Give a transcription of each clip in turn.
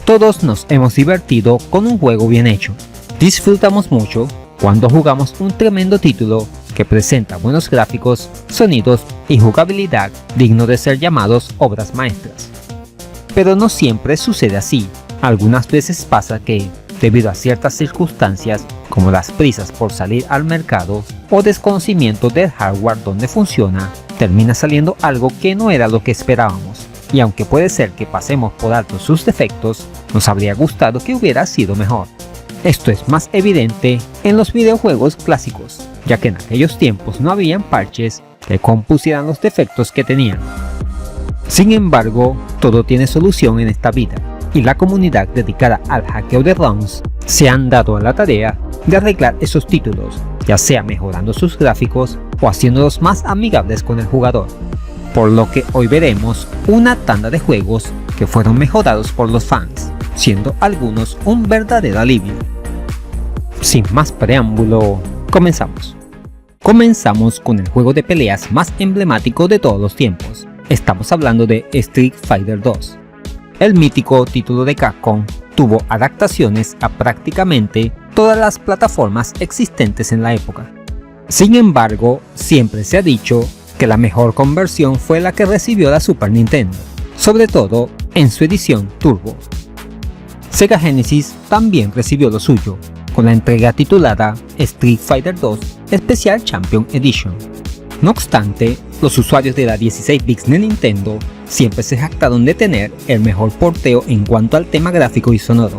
Todos nos hemos divertido con un juego bien hecho. Disfrutamos mucho cuando jugamos un tremendo título que presenta buenos gráficos, sonidos y jugabilidad digno de ser llamados obras maestras. Pero no siempre sucede así. Algunas veces pasa que, debido a ciertas circunstancias como las prisas por salir al mercado o desconocimiento del hardware donde funciona, termina saliendo algo que no era lo que esperábamos. Y aunque puede ser que pasemos por alto sus defectos, nos habría gustado que hubiera sido mejor. Esto es más evidente en los videojuegos clásicos, ya que en aquellos tiempos no habían parches que compusieran los defectos que tenían. Sin embargo, todo tiene solución en esta vida, y la comunidad dedicada al hackeo de ROMs se han dado a la tarea de arreglar esos títulos, ya sea mejorando sus gráficos o haciéndolos más amigables con el jugador. Por lo que hoy veremos una tanda de juegos que fueron mejorados por los fans, siendo algunos un verdadero alivio. Sin más preámbulo, comenzamos. Comenzamos con el juego de peleas más emblemático de todos los tiempos. Estamos hablando de Street Fighter 2. El mítico título de Capcom tuvo adaptaciones a prácticamente todas las plataformas existentes en la época. Sin embargo, siempre se ha dicho que la mejor conversión fue la que recibió la Super Nintendo, sobre todo en su edición Turbo. Sega Genesis también recibió lo suyo, con la entrega titulada Street Fighter 2 Special Champion Edition. No obstante, los usuarios de la 16 bits de Nintendo siempre se jactaron de tener el mejor porteo en cuanto al tema gráfico y sonoro.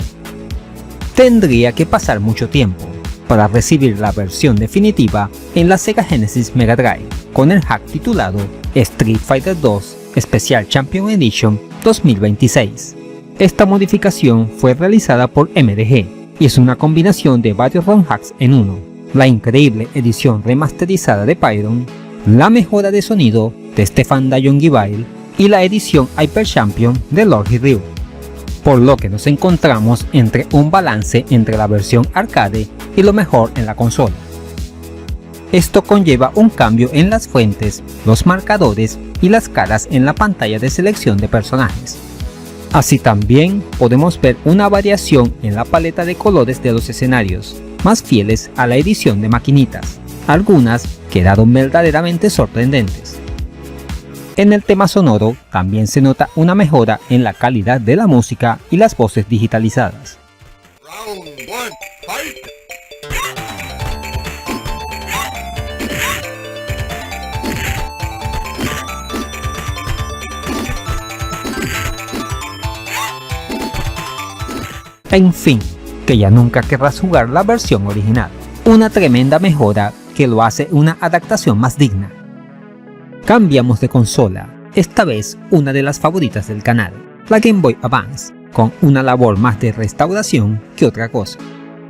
Tendría que pasar mucho tiempo para recibir la versión definitiva en la Sega Genesis Mega Drive, con el hack titulado Street Fighter 2 Special Champion Edition 2026. Esta modificación fue realizada por MDG y es una combinación de varios ROM hacks en uno: la increíble edición remasterizada de Pyron, la mejora de sonido de Stefan Dayongibail y la edición Hyper Champion de Lord Ryu, por lo que nos encontramos entre un balance entre la versión arcade y lo mejor en la consola. Esto conlleva un cambio en las fuentes, los marcadores y las caras en la pantalla de selección de personajes. Así también podemos ver una variación en la paleta de colores de los escenarios, más fieles a la edición de maquinitas. Algunas quedaron verdaderamente sorprendentes. En el tema sonoro también se nota una mejora en la calidad de la música y las voces digitalizadas. Round one, fight! En fin, que ya nunca querrás jugar la versión original. Una tremenda mejora que lo hace una adaptación más digna. Cambiamos de consola, esta vez una de las favoritas del canal, la Game Boy Advance, con una labor más de restauración que otra cosa.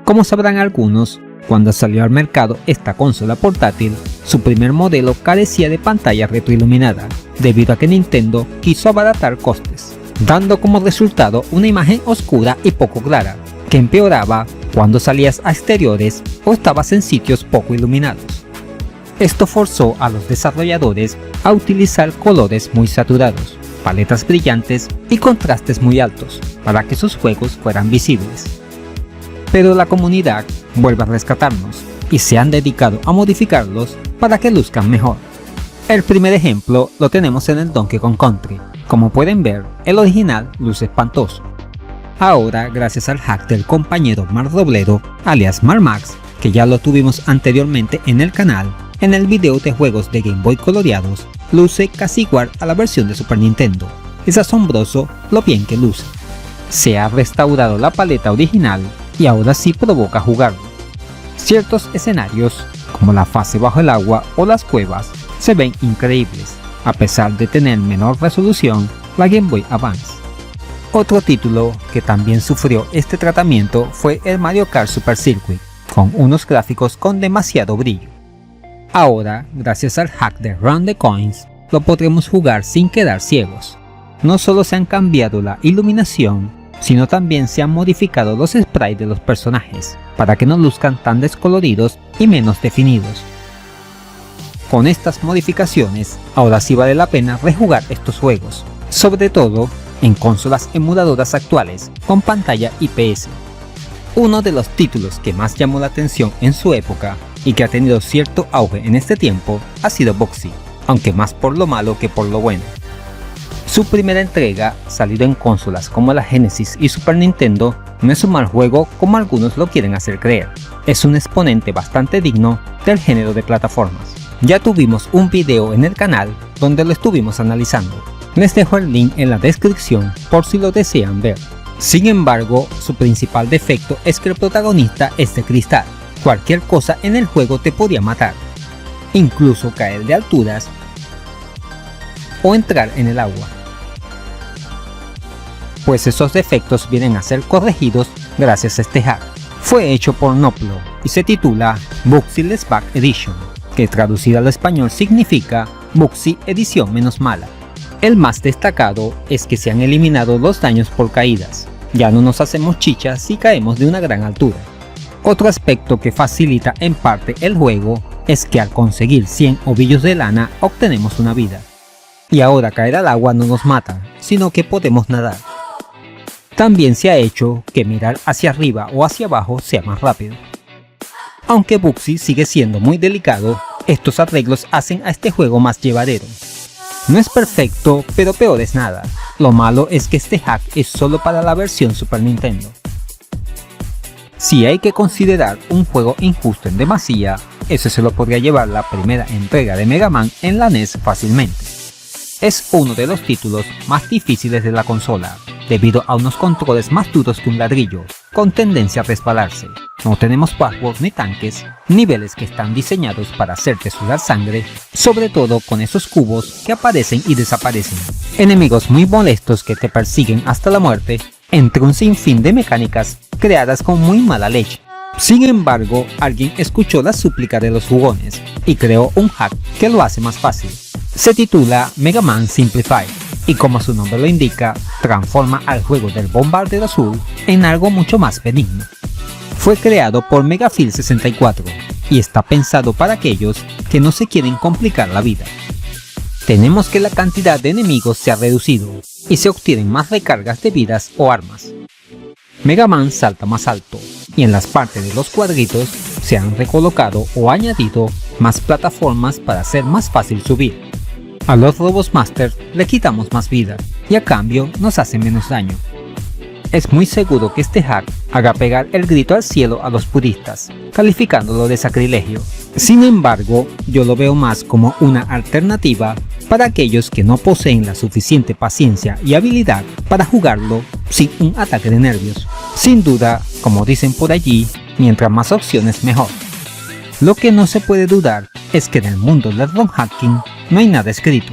Como sabrán algunos, cuando salió al mercado esta consola portátil, su primer modelo carecía de pantalla retroiluminada, debido a que Nintendo quiso abaratar costes, dando como resultado una imagen oscura y poco clara, que empeoraba cuando salías a exteriores o estabas en sitios poco iluminados. Esto forzó a los desarrolladores a utilizar colores muy saturados, paletas brillantes y contrastes muy altos para que sus juegos fueran visibles. Pero la comunidad vuelve a rescatarnos y se han dedicado a modificarlos para que luzcan mejor. El primer ejemplo lo tenemos en el Donkey Kong Country. Como pueden ver, el original luce espantoso. Ahora, gracias al hack del compañero Mar Robledo, alias Marmax, que ya lo tuvimos anteriormente en el canal, en el video de juegos de Game Boy coloreados, luce casi igual a la versión de Super Nintendo. Es asombroso lo bien que luce. Se ha restaurado la paleta original y ahora sí provoca jugarlo. Ciertos escenarios, como la fase bajo el agua o las cuevas, se ven increíbles, a pesar de tener menor resolución la Game Boy Advance. Otro título que también sufrió este tratamiento fue el Mario Kart Super Circuit, con unos gráficos con demasiado brillo. Ahora, gracias al hack de Run the Coins, lo podremos jugar sin quedar ciegos. No solo se han cambiado la iluminación, sino también se han modificado los sprites de los personajes, para que no luzcan tan descoloridos y menos definidos. Con estas modificaciones, ahora sí vale la pena rejugar estos juegos, sobre todo en consolas emuladoras actuales con pantalla IPS. Uno de los títulos que más llamó la atención en su época y que ha tenido cierto auge en este tiempo ha sido Boxy, aunque más por lo malo que por lo bueno. Su primera entrega, salido en consolas como la Genesis y Super Nintendo, no es un mal juego como algunos lo quieren hacer creer. Es un exponente bastante digno del género de plataformas. Ya tuvimos un video en el canal donde lo estuvimos analizando. Les dejo el link en la descripción por si lo desean ver. Sin embargo, su principal defecto es que el protagonista es de cristal. Cualquier cosa en el juego te podía matar, incluso caer de alturas o entrar en el agua. Pues esos defectos vienen a ser corregidos gracias a este hack. Fue hecho por Noplo y se titula Boxy Less Bad Edition, que traducido al español significa Boxy edición menos mala. El más destacado es que se han eliminado los daños por caídas. Ya no nos hacemos chichas si caemos de una gran altura. Otro aspecto que facilita en parte el juego es que al conseguir 100 ovillos de lana obtenemos una vida. Y ahora caer al agua no nos mata, sino que podemos nadar. También se ha hecho que mirar hacia arriba o hacia abajo sea más rápido. Aunque Boxy sigue siendo muy delicado, estos arreglos hacen a este juego más llevadero. No es perfecto, pero peor es nada. Lo malo es que este hack es solo para la versión Super Nintendo. Si hay que considerar un juego injusto en demasía, eso se lo podría llevar la primera entrega de Mega Man en la NES fácilmente. Es uno de los títulos más difíciles de la consola, debido a unos controles más duros que un ladrillo, con tendencia a resbalarse. No tenemos passwords ni tanques, niveles que están diseñados para hacerte sudar sangre, sobre todo con esos cubos que aparecen y desaparecen. Enemigos muy molestos que te persiguen hasta la muerte, entre un sinfín de mecánicas creadas con muy mala leche. Sin embargo, alguien escuchó la súplica de los jugones y creó un hack que lo hace más fácil. Se titula Mega Man Simplified y, como su nombre lo indica, transforma al juego del bombardero azul en algo mucho más benigno. Fue creado por Megafil 64 y está pensado para aquellos que no se quieren complicar la vida. Tenemos que la cantidad de enemigos se ha reducido y se obtienen más recargas de vidas o armas. Mega Man salta más alto y en las partes de los cuadritos se han recolocado o añadido más plataformas para hacer más fácil subir. A los Robos Master le quitamos más vida y a cambio nos hace menos daño. Es muy seguro que este hack haga pegar el grito al cielo a los puristas, calificándolo de sacrilegio. Sin embargo, yo lo veo más como una alternativa para aquellos que no poseen la suficiente paciencia y habilidad para jugarlo sin un ataque de nervios. Sin duda, como dicen por allí, mientras más opciones mejor. Lo que no se puede dudar es que en el mundo del ROM hacking no hay nada escrito.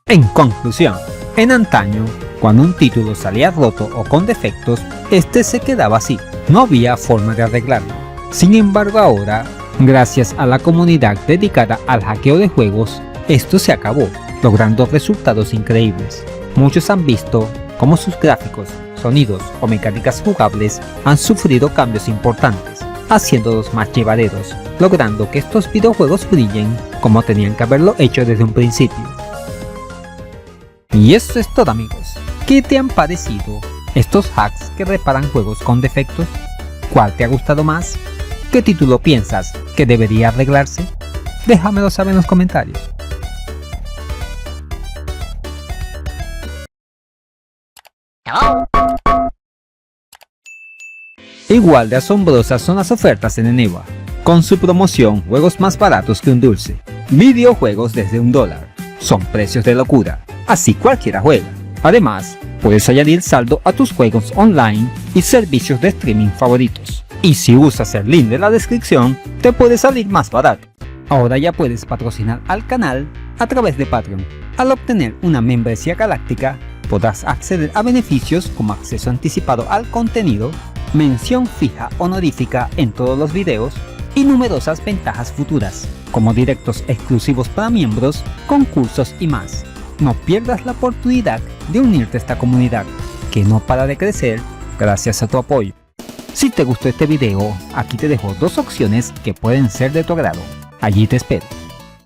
En conclusión, en antaño, cuando un título salía roto o con defectos, este se quedaba así, no había forma de arreglarlo. Sin embargo ahora, gracias a la comunidad dedicada al hackeo de juegos, esto se acabó, logrando resultados increíbles. Muchos han visto cómo sus gráficos, sonidos o mecánicas jugables han sufrido cambios importantes, haciéndolos más llevaderos, logrando que estos videojuegos brillen como tenían que haberlo hecho desde un principio. Y eso es todo, amigos. ¿Qué te han parecido estos hacks que reparan juegos con defectos? ¿Cuál te ha gustado más? ¿Qué título piensas que debería arreglarse? Déjamelo saber en los comentarios. Igual de asombrosas son las ofertas en Eneba, con su promoción Juegos más baratos que un dulce. Videojuegos desde $1. Son precios de locura, así cualquiera juega. Además, puedes añadir saldo a tus juegos online y servicios de streaming favoritos. Y si usas el link de la descripción, te puede salir más barato. Ahora ya puedes patrocinar al canal a través de Patreon. Al obtener una membresía galáctica, podrás acceder a beneficios como acceso anticipado al contenido, mención fija honorífica en todos los videos y numerosas ventajas futuras, como directos exclusivos para miembros, concursos y más. No pierdas la oportunidad de unirte a esta comunidad, que no para de crecer gracias a tu apoyo. Si te gustó este video, aquí te dejo dos opciones que pueden ser de tu agrado. Allí te espero.